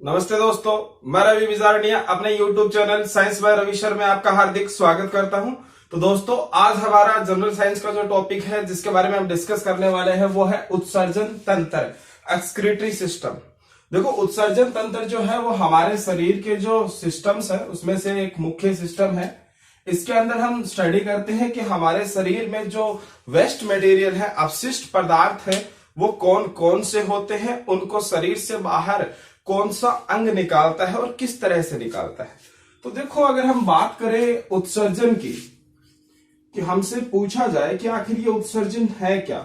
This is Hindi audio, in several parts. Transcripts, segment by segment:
नमस्ते दोस्तों, मैं रवि विजारनिया अपने YouTube चैनल साइंस बाय रविशर में आपका हार्दिक स्वागत करता हूं। तो दोस्तों, आज हमारा जनरल साइंस का जो टॉपिक है जिसके बारे में हम डिस्कस करने वाले हैं वो है उत्सर्जन तंत्र, एक्सक्रीटरी सिस्टम। देखो, उत्सर्जन तंत्र जो है वो हमारे शरीर के जो सिस्टम्स है उसमें से एक मुख्य सिस्टम है। इसके अंदर हम स्टडी करते हैं कि हमारे शरीर में जो वेस्ट मटेरियल है, अपशिष्ट पदार्थ है, वो कौन कौन से होते हैं, उनको शरीर से बाहर कौन सा अंग निकालता है और किस तरह से निकालता है। तो देखो, अगर हम बात करें उत्सर्जन की, कि हमसे पूछा जाए कि आखिर ये उत्सर्जन है क्या,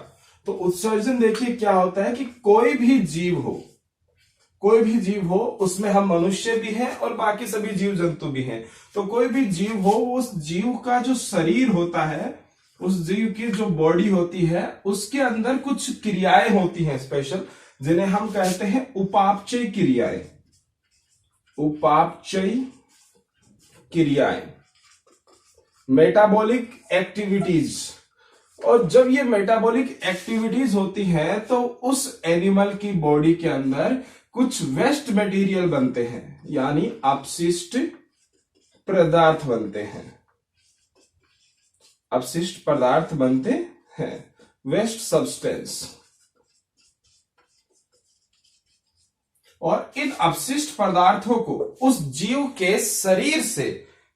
तो उत्सर्जन देखिए क्या होता है कि कोई भी जीव हो, उसमें हम मनुष्य भी हैं और बाकी सभी जीव जंतु भी हैं। तो कोई भी जीव हो, उस जीव का जो शरीर होता है, उस जीव की जो बॉडी होती है, उसके अंदर कुछ क्रियाएं होती हैं स्पेशल, जिन्हें हम कहते हैं उपापचय क्रियाएं। उपापचय क्रियाएं, मेटाबॉलिक एक्टिविटीज। और जब ये मेटाबॉलिक एक्टिविटीज होती हैं तो उस एनिमल की बॉडी के अंदर कुछ वेस्ट मटेरियल बनते हैं, यानी अपशिष्ट पदार्थ बनते हैं। अपशिष्ट पदार्थ बनते हैं, वेस्ट सब्सटेंस। और इन अपशिष्ट पदार्थों को उस जीव के शरीर से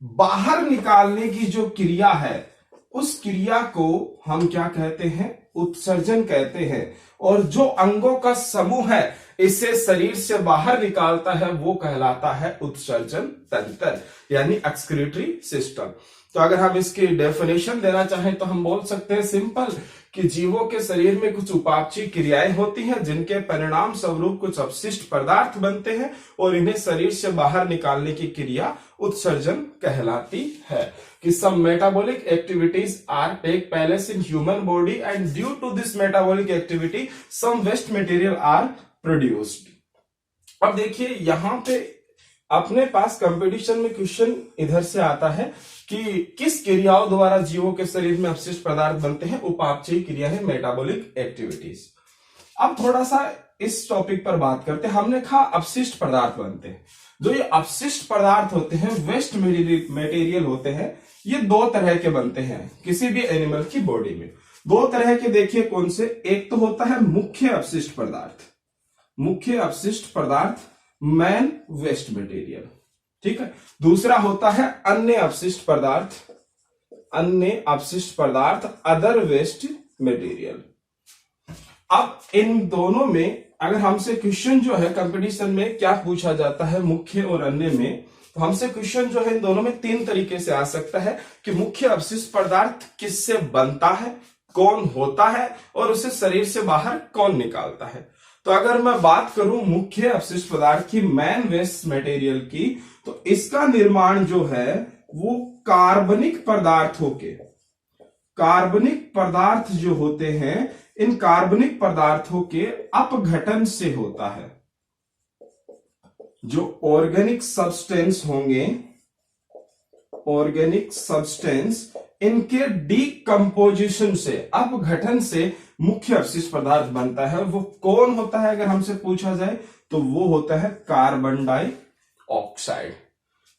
बाहर निकालने की जो क्रिया है, उस क्रिया को हम क्या कहते हैं? उत्सर्जन कहते हैं। और जो अंगों का समूह है इसे शरीर से बाहर निकालता है वो कहलाता है उत्सर्जन तंत्र, यानी एक्सक्रीटरी सिस्टम। तो अगर हम इसकी डेफिनेशन देना चाहें तो हम बोल सकते हैं सिंपल कि जीवों के शरीर में कुछ उपापचय क्रियाएं होती हैं जिनके परिणाम स्वरूप कुछ अपशिष्ट पदार्थ बनते हैं और इन्हें शरीर से बाहर निकालने की क्रिया उत्सर्जन कहलाती है। कि some metabolic activities are take place in human body and due to this metabolic activity some waste material are produced। अब देखिए, यहां पे अपने पास कंपटीशन में क्वेश्चन इधर से आता है कि किस क्रियाओं द्वारा जीवों के शरीर में अपशिष्ट पदार्थ बनते हैं। उपापचय क्रिया है, मेटाबॉलिक एक्टिविटीज। अब थोड़ा सा इस टॉपिक पर बात करते हैं। हमने कहा अपशिष्ट पदार्थ बनते हैं। जो ये अपशिष्ट पदार्थ होते हैं, वेस्ट मटेरियल होते हैं, ये दो तरह के बनते हैं किसी भी एनिमल की बॉडी में। दो तरह के देखिए कौन से। एक तो होता है मुख्य अपशिष्ट पदार्थ, मुख्य अपशिष्ट पदार्थ, मेन वेस्ट मटेरियल, ठीक है। दूसरा होता है अन्य अपशिष्ट पदार्थ, अन्य अपशिष्ट पदार्थ, अदर वेस्ट मटेरियल। अब इन दोनों में अगर हमसे क्वेश्चन जो है कंपटीशन में क्या पूछा जाता है, मुख्य और अन्य में, तो हमसे क्वेश्चन जो है इन दोनों में तीन तरीके से आ सकता है कि मुख्य अपशिष्ट पदार्थ किससे बनता है, कौन होता है और उसे शरीर से बाहर कौन निकालता है। तो अगर मैं बात करूं मुख्य अपशिष्ट पदार्थ की, मेन वेस्ट मटेरियल की, तो इसका निर्माण जो है वो कार्बनिक पदार्थों के, कार्बनिक पदार्थ जो होते हैं, इन कार्बनिक पदार्थों के अपघटन से होता है। जो ऑर्गेनिक सब्सटेंस होंगे, ऑर्गेनिक सब्सटेंस, इनके डीकंपोजिशन से, अपघटन से मुख्य अपशिष्ट पदार्थ बनता है। वो कौन होता है अगर हमसे पूछा जाए तो वो होता है कार्बन डाइऑक्साइड।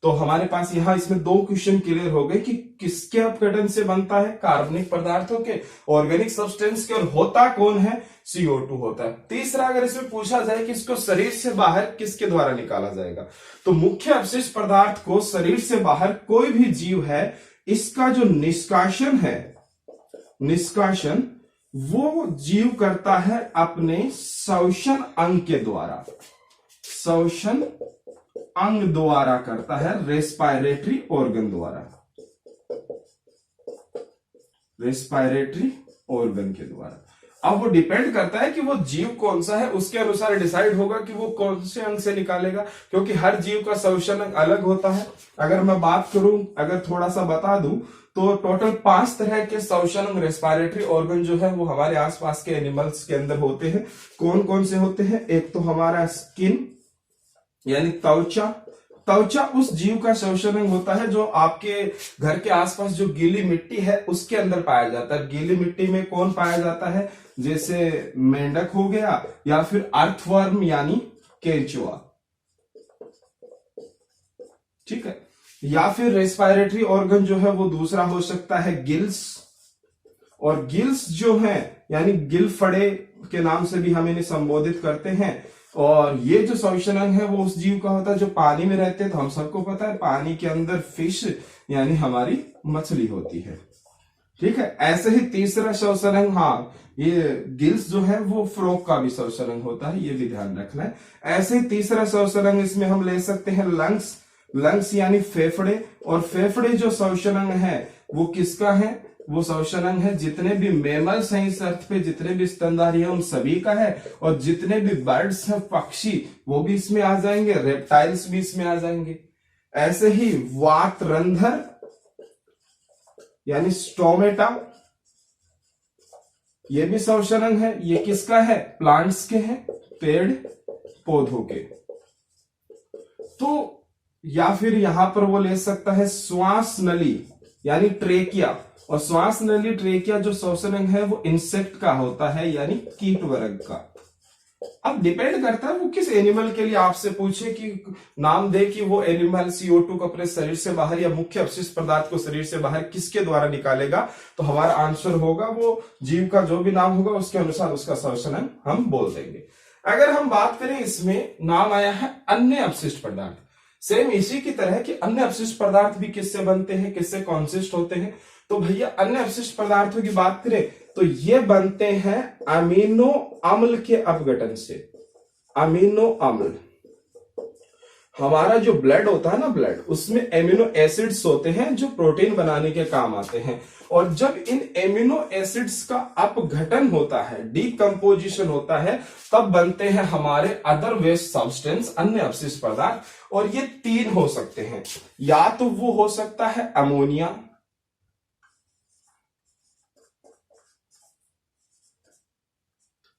तो हमारे पास यहां इसमें दो क्वेश्चन क्लियर हो गए कि किसके अपघटन से बनता है, कार्बनिक पदार्थों के, ऑर्गेनिक सब्सटेंस के, और होता कौन है, CO2 होता है। तीसरा अगर इसमें पूछा जाए कि इसको शरीर से बाहर किसके द्वारा निकाला जाएगा, तो मुख्य अपशिष्ट पदार्थ को शरीर से बाहर कोई भी जीव है, इसका जो निष्कासन है, निष्कासन वो जीव करता है अपने श्वसन अंग के द्वारा, श्वसन अंग द्वारा करता है, रेस्पिरेटरी ऑर्गन द्वारा, रेस्पिरेटरी ऑर्गन के द्वारा। अब वो डिपेंड करता है कि वो जीव कौन सा है, उसके अनुसार डिसाइड होगा कि वो कौन से अंग से निकालेगा, क्योंकि हर जीव का श्वसन अंग अलग होता है। अगर मैं बात करूं, अगर थोड़ा सा बता दूं, तो टोटल 5 तरह के श्वसन अंग, रेस्पिरेटरी ऑर्गन जो है वो हमारे आसपास के एनिमल्स के अंदर होते हैं। कौन कौन से होते हैं? एक तो हमारा स्किन यानी त्वचा। त्वचा उस जीव का श्वसन अंग होता है जो आपके घर के आसपास जो गीली मिट्टी है उसके अंदर पाया जाता है। गीली मिट्टी में कौन पाया जाता है? जैसे मेंढक हो गया, या फिर अर्थवर्म यानी केंचुआ, ठीक है। या फिर रेस्पिरेटरी ऑर्गन जो है वो दूसरा हो सकता है गिल्स, और गिल्स जो है यानी गिलफड़े के नाम से भी हम इन्हें संबोधित करते हैं। और ये जो संशोधन है वो उस जीव का होता है जो पानी में रहते हैं। तो हम सबको पता है पानी के अंदर फिश यानी हमारी मछली होती है, ठीक है। ऐसे ही तीसरा संशोधन, हाँ, ये गिल्स जो है वो फ्रॉग का भी संशोधन होता है, ये भी ध्यान रखना है। ऐसे ही तीसरा संशोधन इसमें हम ले सकते हैं लंग्स, लंग्स यानी फेफड़े। और फेफड़े जो संशोधन है वो किसका है? वो संशोधन है जितने भी मेमल्स हैं इस अर्थ पे, जितने भी स्तनधारी हैं उन सभी का है। और जितने भी बर्ड्स हैं, पक्षी, वो भी इसमें आ जाएंगे, रेप्टाइल्स भी इसमें आ जाएंगे। ऐसे ही वातरंधर यानी स्टोमेटा, ये भी संशोधन है। ये किसका है? प्लांट्स के हैं, पेड़ पौधों के। तो या फिर यहां पर वो ले सकता है श्वास नली यानी ट्रेकिया। और श्वास नली ट्रेकिया जो संशोधन है वो इंसेक्ट का होता है यानी कीट वर्ग का। अब डिपेंड करता है वो किस एनिमल के लिए आपसे पूछे कि नाम दे कि वो एनिमल CO2 को अपने शरीर से बाहर या मुख्य अपशिष्ट पदार्थ को शरीर से बाहर किसके द्वारा निकालेगा, तो हमारा आंसर होगा वो जीव का जो भी नाम होगा उसके अनुसार उसका संशोधन हम बोल देंगे। अगर हम बात करें, इसमें नाम आया है अन्य अपशिष्ट पदार्थ। सेम इसी की तरह कि अन्य अपशिष्ट पदार्थ भी किससे बनते हैं, किससे कॉन्सिस्ट होते हैं। तो भैया अन्य अपशिष्ट पदार्थों की बात करें तो ये बनते हैं अमीनो अम्ल के अपघटन से। अमीनो अम्ल, हमारा जो ब्लड होता है ना, ब्लड, उसमें एमिनो एसिड्स होते हैं जो प्रोटीन बनाने के काम आते हैं। और जब इन एमिनो एसिड्स का अपघटन होता है, डीकंपोजिशन होता है, तब बनते हैं हमारे अदर वेस्ट सब्सटेंस, अन्य अपशिष्ट पदार्थ। और ये तीन हो सकते हैं, या तो वो हो सकता है अमोनिया,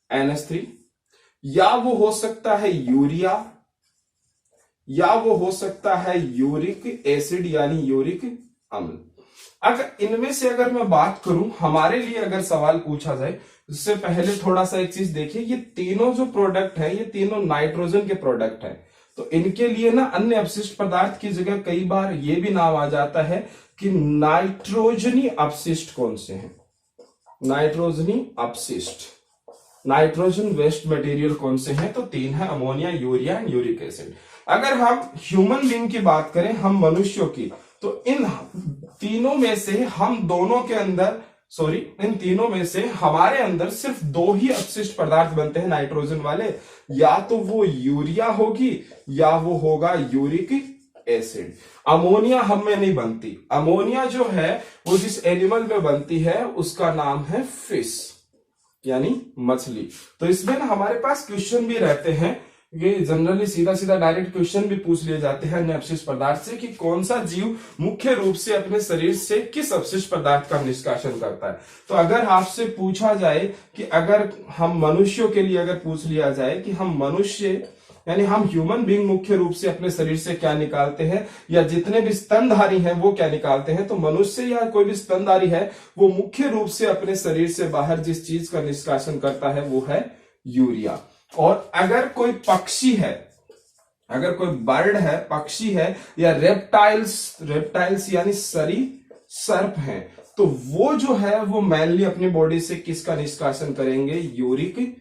NH3, या वो हो सकता है यूरिया, या वो हो सकता है यूरिक एसिड यानी यूरिक अम्ल। अगर इनमें से अगर मैं बात करूं, हमारे लिए अगर सवाल पूछा जाए, उससे पहले थोड़ा सा एक चीज देखिए, ये तीनों जो प्रोडक्ट है ये तीनों नाइट्रोजन के प्रोडक्ट है। तो इनके लिए ना अन्य अपशिष्ट पदार्थ की जगह कई बार ये भी नाम आ जाता है कि नाइट्रोजनी अपशिष्ट कौन से हैं। नाइट्रोजनी अपशिष्ट, नाइट्रोजन वेस्ट मटेरियल कौन से हैं? तो तीन है, ammonia, urea and uric acid. अगर हम ह्यूमन बीइंग की बात करें, हम मनुष्यों की, तो इन तीनों में से हम दोनों के अंदर, इन तीनों में से हमारे अंदर सिर्फ दो ही अपशिष्ट पदार्थ बनते हैं नाइट्रोजन वाले, या तो वो यूरिया होगी या वो होगा यूरिक एसिड। अमोनिया हम में नहीं बनती। अमोनिया जो है वो जिस एनिमल में बनती है उसका नाम है फिश यानी मछली। तो इसमें ना हमारे पास क्वेश्चन भी रहते हैं, ये जनरली सीधा सीधा डायरेक्ट क्वेश्चन भी पूछ लिए जाते हैं अन्य अपशिष्ट पदार्थ से कि कौन सा जीव मुख्य रूप से अपने शरीर से किस अपशिष्ट पदार्थ का निष्कासन करता है। तो अगर आपसे पूछा जाए कि अगर हम मनुष्यों के लिए अगर पूछ लिया जाए कि हम मनुष्य यानी हम ह्यूमन बीइंग मुख्य रूप से अपने शरीर से क्या निकालते हैं, या जितने भी स्तनधारी हैं वो क्या निकालते हैं, तो मनुष्य या कोई भी स्तनधारी है वो मुख्य रूप से अपने शरीर से बाहर जिस चीज का निष्कासन करता है वो है यूरिया। और अगर कोई पक्षी है, अगर कोई बर्ड है, पक्षी है, या रेप्टाइल्स यानी सर्प हैं, तो वो जो है वो मेनली अपनी बॉडी से किसका निष्कासन करेंगे? यूरिक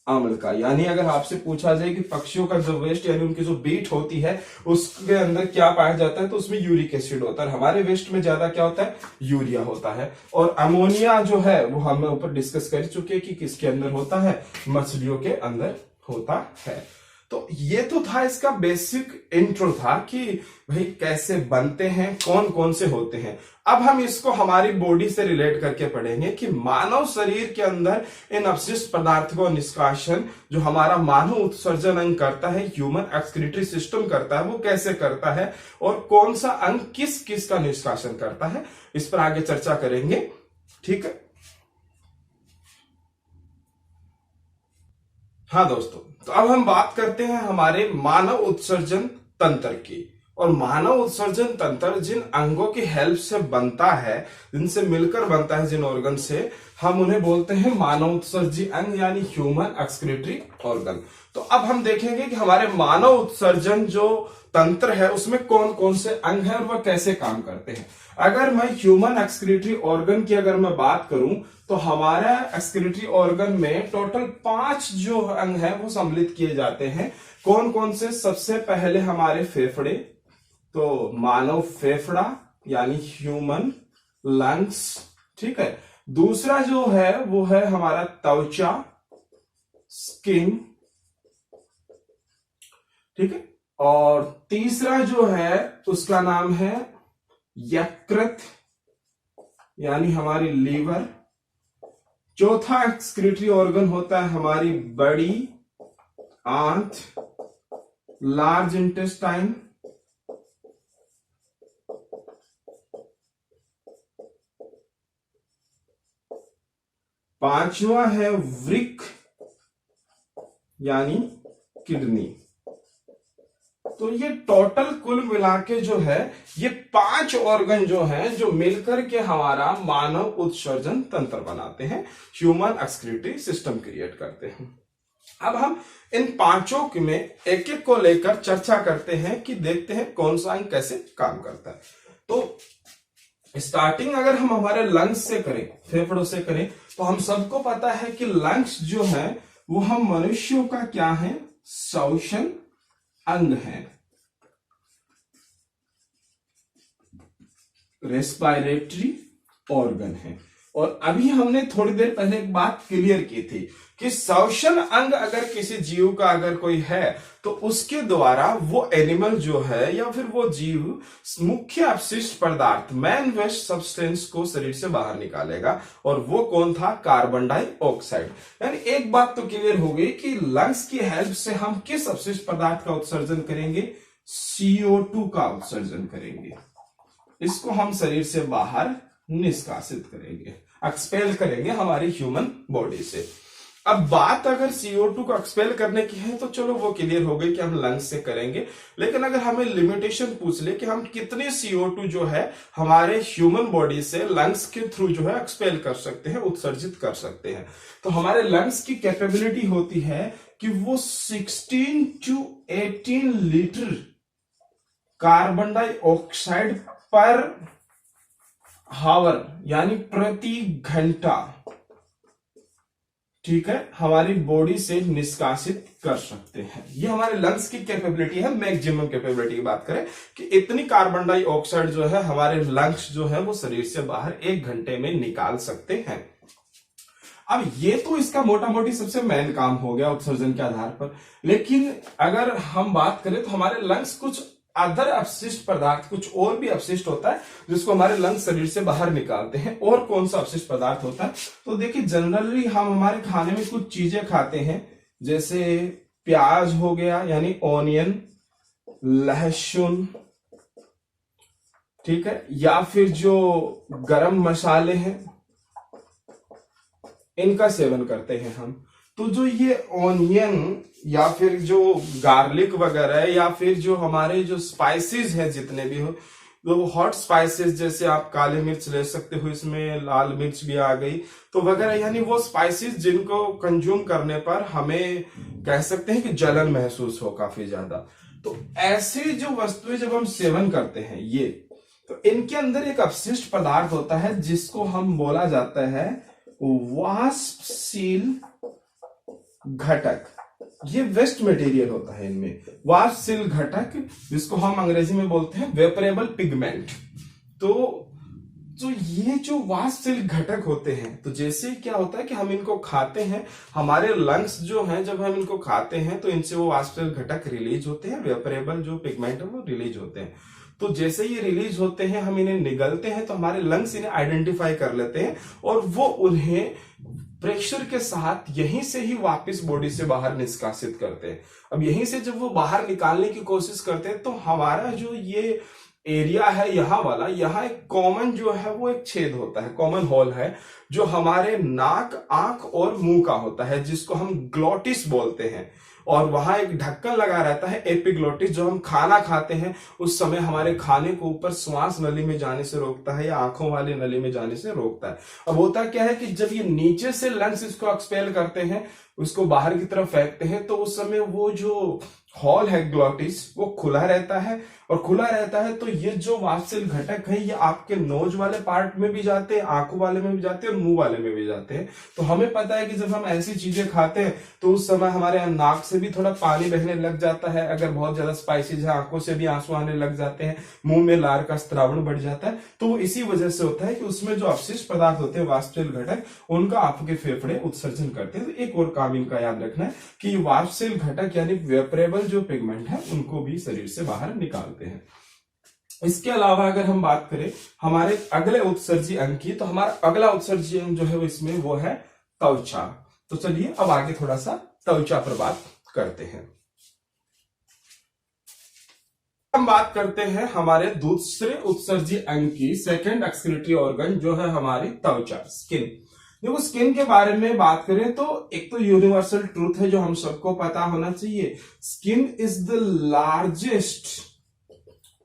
अम्ल का। यानी अगर आपसे पूछा जाए कि पक्षियों का जो वेस्ट यानी उनकी जो बीट होती है उसके अंदर क्या पाया जाता है, तो उसमें यूरिक एसिड होता है। हमारे वेस्ट में ज्यादा क्या होता है? यूरिया होता है। और अमोनिया जो है वो हम ऊपर डिस्कस कर चुके कि किसके अंदर होता है? मछलियों के अंदर होता है। तो ये तो था इसका बेसिक इंट्रो था कि भाई कैसे बनते हैं, कौन कौन से होते हैं। अब हम इसको हमारी बॉडी से रिलेट करके पढ़ेंगे कि मानव शरीर के अंदर इन अपशिष्ट पदार्थ को निष्कासन जो हमारा मानव उत्सर्जन अंग करता है, ह्यूमन एक्सक्रीटरी सिस्टम करता है, वो कैसे करता है और कौन सा अंग किस किस का निष्कासन करता है, इस पर आगे चर्चा करेंगे। ठीक है, हाँ दोस्तों, तो अब हम बात करते हैं हमारे मानव उत्सर्जन तंत्र की। और मानव उत्सर्जन तंत्र जिन अंगों की हेल्प से बनता है, जिनसे मिलकर बनता है, जिन ऑर्गन से, हम उन्हें बोलते हैं मानव उत्सर्जी अंग यानी ह्यूमन एक्सक्रीटरी ऑर्गन। तो अब हम देखेंगे कि हमारे मानव उत्सर्जन जो तंत्र है उसमें कौन कौन से अंग हैं और वह कैसे काम करते हैं। अगर मैं ह्यूमन एक्सक्रीटरी ऑर्गन की अगर मैं बात करूं तो हमारा एक्सक्रीटरी ऑर्गन में टोटल 5 जो अंग है वो सम्मिलित किए जाते हैं। कौन कौन से? सबसे पहले हमारे फेफड़े, तो मानव फेफड़ा यानी ह्यूमन लंग्स, ठीक है। दूसरा जो है वो है हमारा त्वचा, स्किन, ठीक है। और तीसरा जो है उसका नाम है यकृत यानी हमारी लीवर। चौथा एक्सक्रीटरी ऑर्गन होता है हमारी बड़ी आंत, लार्ज इंटेस्टाइन। पांचवा है वृक्क यानी किडनी। तो ये टोटल कुल मिला के जो है ये 5 ऑर्गन जो हैं जो मिलकर के हमारा मानव उत्सर्जन तंत्र बनाते हैं, ह्यूमन एक्सक्रीटरी सिस्टम क्रिएट करते हैं। अब हम इन पांचों में एक एक को लेकर चर्चा करते हैं कि देखते हैं कौन सा अंग कैसे काम करता है। तो स्टार्टिंग अगर हम हमारे लंग्स से करें, फेफड़ों से करें, तो हम सबको पता है कि लंग्स जो है वो हम मनुष्यों का क्या है? श्वसन अंग है, रेस्पिरेटरी ऑर्गन है। और अभी हमने थोड़ी देर पहले एक बात क्लियर की थी कि श्वसन अंग अगर किसी जीव का अगर कोई है तो उसके द्वारा वो एनिमल जो है या फिर वो जीव मुख्य अपशिष्ट पदार्थ, मेन वेस्ट सब्सटेंस को शरीर से बाहर निकालेगा। और वो कौन था? Carbon dioxide. यानी एक बात तो क्लियर हो गई कि लंग्स की हेल्प से हम किस अपशिष्ट पदार्थ का उत्सर्जन करेंगे? CO2 का उत्सर्जन करेंगे। इसको हम शरीर से बाहर निष्कासित करेंगे, एक्सपेल करेंगे हमारी ह्यूमन बॉडी से। अब बात अगर CO2 को एक्सपेल करने की है तो चलो वो क्लियर हो गई कि हम लंग्स से करेंगे। लेकिन अगर हमें लिमिटेशन पूछ ले कि हम कितने CO2 जो है हमारे ह्यूमन बॉडी से लंग्स के थ्रू जो है एक्सपेल कर सकते हैं, उत्सर्जित कर सकते हैं, तो हमारे लंग्स की कैपेबिलिटी होती है कि वो 16 to 18 लीटर कार्बन डाइऑक्साइड पर हावर यानी प्रति घंटा, ठीक है, हमारी बॉडी से निष्कासित कर सकते हैं। ये हमारे लंग्स की कैपेबिलिटी है। मैक्सिमम कैपेबिलिटी की बात करें कि इतनी कार्बन डाइऑक्साइड जो है हमारे लंग्स जो है वो शरीर से बाहर 1 घंटे में निकाल सकते हैं। अब ये तो इसका मोटा मोटी सबसे मेन काम हो गया उत्सर्जन के आधार पर। लेकिन अगर हम बात करें तो हमारे लंग्स कुछ अदर अपशिष्ट पदार्थ, कुछ और भी अपशिष्ट होता है जिसको हमारे लंग्स शरीर से बाहर निकालते हैं। और कौन सा अपशिष्ट पदार्थ होता है? तो देखिए जनरली हम हमारे खाने में कुछ चीजें खाते हैं, जैसे प्याज हो गया यानी ऑनियन, लहसुन, ठीक है, या फिर जो गरम मसाले हैं इनका सेवन करते हैं हम। तो जो ये ऑनियन या फिर जो गार्लिक वगैरह या फिर जो हमारे जो स्पाइसेस है जितने भी हो, तो हॉट स्पाइसेस जैसे आप काली मिर्च ले सकते हो, इसमें लाल मिर्च भी आ गई, तो वगैरह, यानी वो स्पाइसेस जिनको कंज्यूम करने पर हमें कह सकते हैं कि जलन महसूस हो काफी ज्यादा। तो ऐसे जो वस्तुएं जब हम सेवन करते हैं ये, तो इनके अंदर एक अपशिष्ट पदार्थ होता है जिसको हम बोला जाता है वाष्पशील घटक। ये वेस्ट मटेरियल होता है इनमें, वाष्पशील घटक, जिसको हम अंग्रेजी में बोलते हैं वेपरेबल पिगमेंट। तो ये जो वाष्पशील घटक होते हैं, तो जैसे क्या होता है कि हम इनको खाते हैं, हमारे लंग्स जो हैं जब हम इनको खाते हैं तो इनसे वो वाष्पशील घटक रिलीज होते हैं, वेपरेबल जो पिगमेंट है वो रिलीज होते हैं। तो जैसे ये रिलीज होते हैं, हम इन्हें निगलते हैं, तो हमारे लंग्स इन्हें आइडेंटिफाई कर लेते हैं और वो उन्हें प्रेशर के साथ यहीं से ही वापस बॉडी से बाहर निष्कासित करते हैं। अब यहीं से जब वो बाहर निकालने की कोशिश करते हैं तो हमारा जो ये एरिया है यहाँ वाला, यहाँ एक कॉमन जो है वो एक छेद होता है, कॉमन होल है, जो हमारे नाक, आंख और मुंह का होता है, जिसको हम ग्लोटिस बोलते हैं। और वहां एक ढक्कन लगा रहता है एपिग्लोटिस, जो हम खाना खाते हैं उस समय हमारे खाने को ऊपर श्वास नली में जाने से रोकता है या आंखों वाली नली में जाने से रोकता है। अब होता क्या है कि जब ये नीचे से लंग्स इसको एक्सपेल करते हैं, उसको बाहर की तरफ फेंकते हैं, तो उस समय वो जो हॉल है ग्लॉटिस वो खुला रहता है, और खुला रहता है तो ये जो वाष्पशील घटक है ये आपके नोज वाले पार्ट में भी जाते हैं, आंखों वाले में भी जाते हैं और मुंह वाले में भी जाते हैं। तो हमें पता है कि जब हम ऐसी चीजें खाते हैं तो उस समय हमारे नाक से भी थोड़ा पानी बहने लग जाता है, अगर बहुत ज्यादा स्पाइसीज है आंखों से भी आंसू आने लग जाते हैं, मुंह में लार का स्त्रावण बढ़ जाता है। तो वो इसी वजह से होता है कि उसमें जो अवशिष्ट पदार्थ होते हैं वाष्पशील घटक, उनका आपके फेफड़े उत्सर्जन करते हैं। तो एक और काम इनका याद रखना है कि वाष्पशील घटक यानी वेपरेबल जो पिगमेंट है उनको भी शरीर से बाहर निकालते हैं। इसके अलावा अगर हम बात करें हमारे अगले उत्सर्जी अंग की, तो हमारा अगला उत्सर्जी अंग जो है इसमें वो है त्वचा। तो चलिए अब आगे थोड़ा सा त्वचा पर बात करते हैं। हम बात करते हैं हमारे दूसरे उत्सर्जी अंग की, सेकंड एक्सक्रीटरी ऑर्गन जो है हमारी त्वचा, स्किन। देखो स्किन के बारे में बात करें तो एक तो यूनिवर्सल ट्रूथ है जो हम सबको पता होना चाहिए, skin is the largest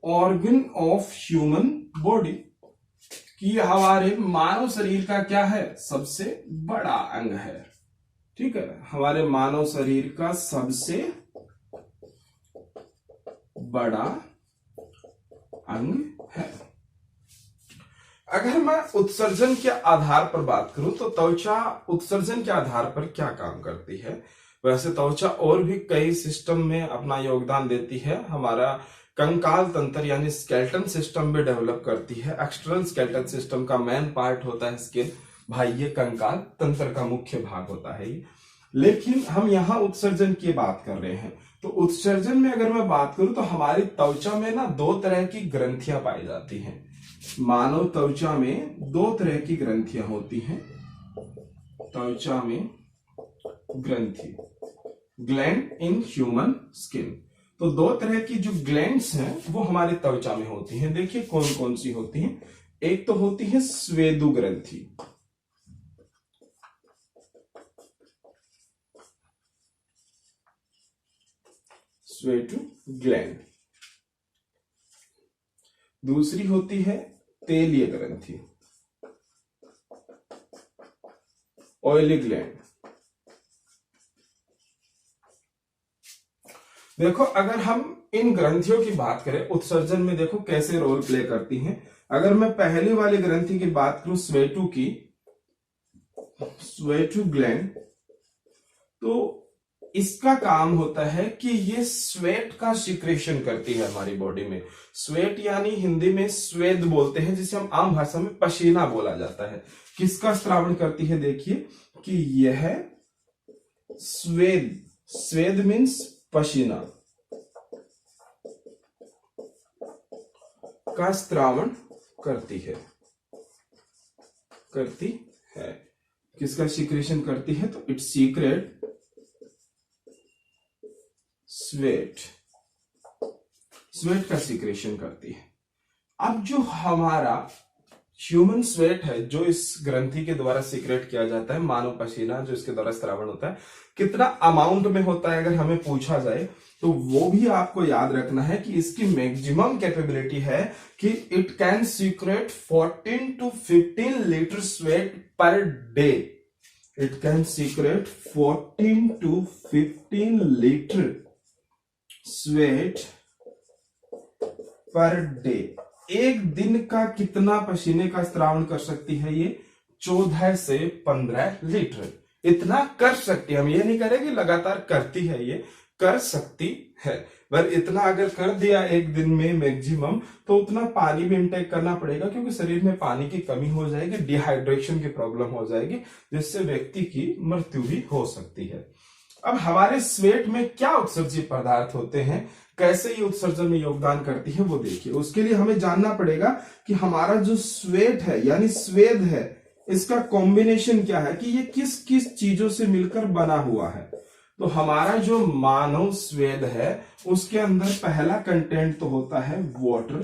organ of human body, कि हमारे मानव शरीर का क्या है, सबसे बड़ा अंग है। ठीक है, हमारे मानव शरीर का सबसे बड़ा अंग है। अगर मैं उत्सर्जन के आधार पर बात करूं तो त्वचा उत्सर्जन के आधार पर क्या काम करती है। वैसे त्वचा और भी कई सिस्टम में अपना योगदान देती है। हमारा कंकाल तंत्र यानी स्केलेटन सिस्टम भी डेवलप करती है। एक्सटर्नल स्केलेटन सिस्टम का मेन पार्ट होता है स्किन, भाई ये कंकाल तंत्र का मुख्य भाग होता है ये। लेकिन हम यहाँ उत्सर्जन की बात कर रहे हैं, तो उत्सर्जन में अगर मैं बात करूं तो हमारी त्वचा में ना दो तरह की ग्रंथियां पाई जाती हैं। मानव त्वचा में दो तरह की ग्रंथियां होती हैं। त्वचा में ग्रंथि, ग्लैंड इन ह्यूमन स्किन, तो दो तरह की जो ग्लैंड्स हैं वो हमारे त्वचा में होती हैं। देखिए कौन कौन सी होती हैं। एक तो होती है स्वेदु ग्रंथि, स्वेटु ग्लैंड। दूसरी होती है तेलीय ग्रंथि, ऑयली ग्लैंड। देखो अगर हम इन ग्रंथियों की बात करें उत्सर्जन में, देखो कैसे रोल प्ले करती हैं। अगर मैं पहली वाली ग्रंथि की बात करूं स्वेटु की, स्वेटु ग्लैंड, तो इसका काम होता है कि ये स्वेट का सिक्रेशन करती है हमारी बॉडी में। स्वेट यानी हिंदी में स्वेद बोलते हैं, जिसे हम आम भाषा में पसीना बोला जाता है। किसका स्त्रावण करती है, देखिए कि यह स्वेद, स्वेद मीन्स पसीना का स्त्रावण करती है, किसका सिक्रेशन करती है, तो इट सीक्रेट स्वेट, स्वेट का सिक्रेशन करती है। अब जो हमारा ह्यूमन स्वेट है जो इस ग्रंथि के द्वारा सीक्रेट किया जाता है, मानव पसीना जो इसके द्वारा स्त्रावण होता है, कितना अमाउंट में होता है अगर हमें पूछा जाए तो वो भी आपको याद रखना है कि इसकी मैक्सिमम कैपेबिलिटी है कि it can secret 14 to 15 litre sweat per day. It can secret 14 to 15 litre sweat per day. एक दिन का कितना पसीने का स्त्रावण कर सकती है ये, 14 से 15 लीटर। इतना कर सकती है, हम ये नहीं करें कि लगातार करती है, ये कर सकती है, पर इतना अगर कर दिया एक दिन में मैक्सिमम, तो उतना पानी भी इंटेक करना पड़ेगा, क्योंकि शरीर में पानी की कमी हो जाएगी, डिहाइड्रेशन की प्रॉब्लम हो जाएगी, जिससे व्यक्ति की मृत्यु भी हो सकती है। अब हमारे स्वेट में क्या उत्सर्जी पदार्थ होते हैं, कैसे ये उत्सर्जन में योगदान करती है, वो देखिए। उसके लिए हमें जानना पड़ेगा कि हमारा जो स्वेट है यानी स्वेद है, इसका कॉम्बिनेशन क्या है, कि ये किस किस चीजों से मिलकर बना हुआ है। तो हमारा जो मानव स्वेद है उसके अंदर पहला कंटेंट तो होता है वाटर,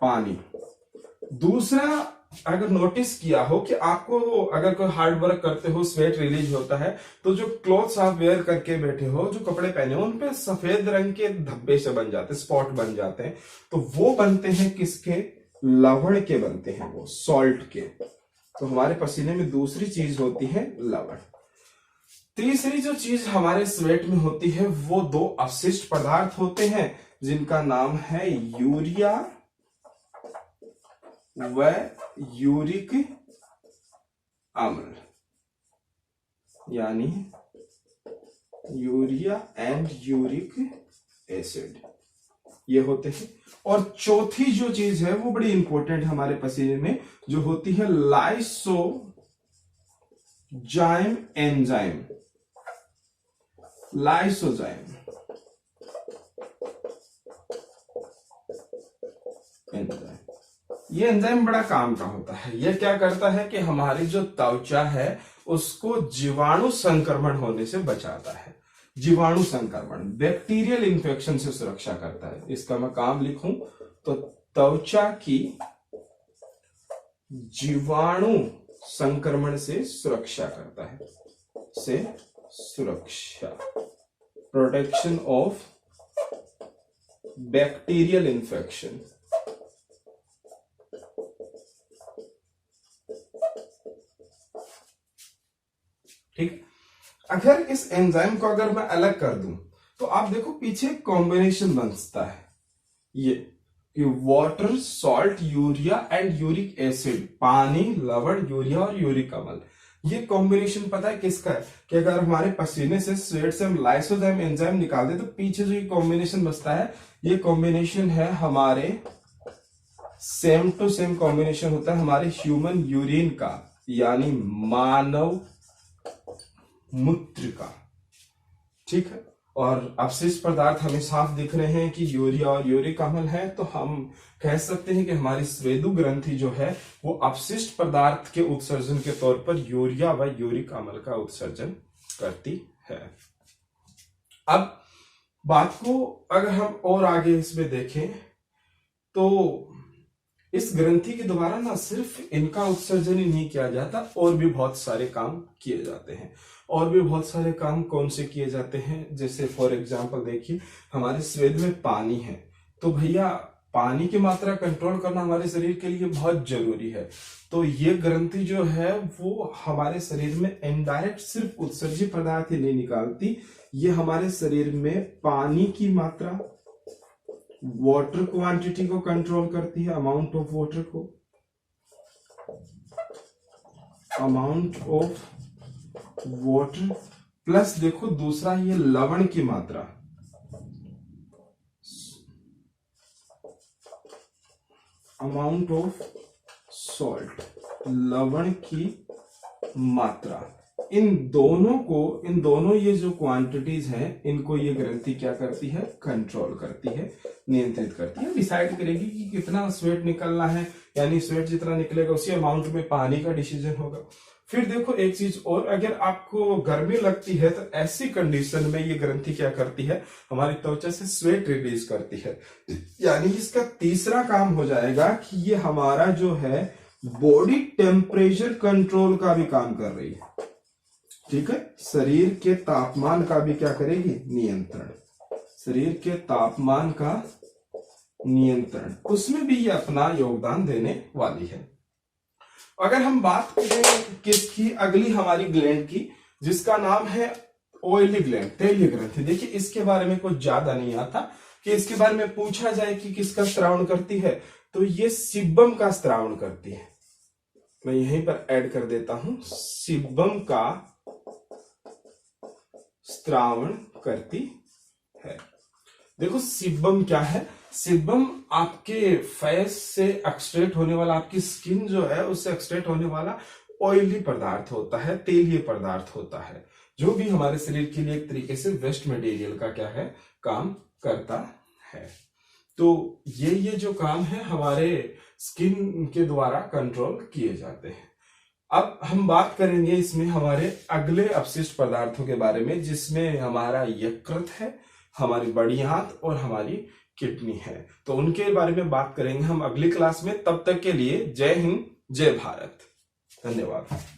पानी। दूसरा अगर नोटिस किया हो कि आपको अगर कोई हार्ड वर्क करते हो, स्वेट रिलीज होता है, तो जो क्लोथ्स आप वेयर करके बैठे हो, जो कपड़े पहने हो, उन पे सफेद रंग के धब्बे से बन जाते हैं, स्पॉट बन जाते हैं। तो वो बनते हैं किसके? लवण के बनते हैं, वो सॉल्ट के। तो हमारे पसीने में दूसरी चीज होती है लवण। तीसरी जो चीज हमारे स्वेट में होती है वो दो अवशिष्ट पदार्थ होते हैं जिनका नाम है यूरिया व यूरिक अम्ल, यानी यूरिया एंड यूरिक एसिड, ये होते हैं। और चौथी जो चीज है वो बड़ी इंपॉर्टेंट हमारे पसीने में, जो होती है लाइसोजाइम एंजाइम। लाइसोजाइम एंजाइम, ये एंजाइम बड़ा काम का होता है। ये क्या करता है कि हमारी जो त्वचा है उसको जीवाणु संक्रमण होने से बचाता है। जीवाणु संक्रमण, बैक्टीरियल इन्फेक्शन से सुरक्षा करता है। इसका मैं काम लिखूं तो त्वचा की जीवाणु संक्रमण से सुरक्षा करता है, से सुरक्षा, प्रोटेक्शन ऑफ बैक्टीरियल इन्फेक्शन। ठीक। अगर इस एंजाइम को अगर मैं अलग कर दूं तो आप देखो पीछे कॉम्बिनेशन बनता है, ये कि water, salt, urea and uric acid, पानी, लवण, यूरिया और यूरिक अम्ल। ये कॉम्बिनेशन पता है किसका है? कि अगर हमारे पसीने से, स्वेट से हम लाइसोजाइम एंजाइम निकाल दे तो पीछे जो ये कॉम्बिनेशन बचता है, ये कॉम्बिनेशन है हमारे सेम टू सेम कॉम्बिनेशन होता है हमारे ह्यूमन यूरिन का, यानी मानव मूत्र का। ठीक है। और अवशिष्ट पदार्थ हमें साफ दिख रहे हैं कि यूरिया और यूरिक अम्ल है, तो हम कह सकते हैं कि हमारी स्वेदु ग्रंथि जो है वो अवशिष्ट पदार्थ के उत्सर्जन के तौर पर यूरिया व यूरिक अम्ल का उत्सर्जन करती है। अब बात को अगर हम और आगे इसमें देखें तो इस ग्रंथि के द्वारा ना सिर्फ इनका उत्सर्जन ही नहीं किया जाता, और भी बहुत सारे काम किए जाते हैं। और भी बहुत सारे काम कौन से किए जाते हैं? जैसे फॉर एग्जांपल देखिए, हमारे स्वेद में पानी है, तो भैया पानी की मात्रा कंट्रोल करना हमारे शरीर के लिए बहुत जरूरी है। तो ये ग्रंथि जो है वो हमारे शरीर में इनडायरेक्ट सिर्फ उत्सर्जित पदार्थ ही नहीं निकालती, ये हमारे शरीर में पानी की मात्रा, वाटर क्वांटिटी को कंट्रोल करती है, अमाउंट ऑफ वाटर को, अमाउंट ऑफ वाटर, प्लस देखो दूसरा ये लवण की मात्रा, अमाउंट ऑफ सॉल्ट, लवण की मात्रा। इन दोनों ये जो क्वांटिटीज हैं, इनको ये ग्रंथि क्या करती है? कंट्रोल करती है, नियंत्रित करती है। डिसाइड करेगी कि कितना स्वेट निकलना है, यानी स्वेट जितना निकलेगा उसी अमाउंट में पानी का डिसीजन होगा। फिर देखो एक चीज और, अगर आपको गर्मी लगती है तो ऐसी कंडीशन में ये ग्रंथि क्या करती है? हमारी त्वचा से स्वेट रिलीज करती है। यानी इसका तीसरा काम हो जाएगा कि ये हमारा जो है बॉडी टेम्परेचर कंट्रोल का भी काम कर रही है। ठीक है। शरीर के तापमान का भी क्या करेगी? नियंत्रण। शरीर के तापमान का नियंत्रण, उसमें भी ये अपना योगदान देने वाली है। अगर हम बात करें किसकी, अगली हमारी ग्लैंड की, जिसका नाम है ऑयली ग्लैंड, तैलीय ग्रंथि। देखिए इसके बारे में कुछ ज्यादा नहीं आता कि इसके बारे में पूछा जाए कि किसका स्त्रावण करती है, तो ये सिब्बम का स्त्रावण करती है। मैं यहीं पर ऐड कर देता हूं, सिब्बम का स्त्रावण करती है। देखो सिब्बम क्या है? सिब्बम आपके फेस से एक्सट्रैक्ट होने वाला, आपकी स्किन जो है उससे एक्सट्रैक्ट होने वाला ऑयली पदार्थ होता है, तेलीय पदार्थ होता है, जो भी हमारे शरीर के लिए एक तरीके से वेस्ट मटेरियल का क्या है? काम करता है। तो ये जो काम है हमारे स्किन के द्वारा कंट्रोल किए जाते हैं। अब हम बात करेंगे इसमें हमारे अगले अवशिष्ट पदार्थों के बारे में, जिसमें हमारा यकृत है, हमारी बड़ी आंत और हमारी किडनी है। तो उनके बारे में बात करेंगे हम अगली क्लास में। तब तक के लिए जय हिंद, जय भारत। धन्यवाद।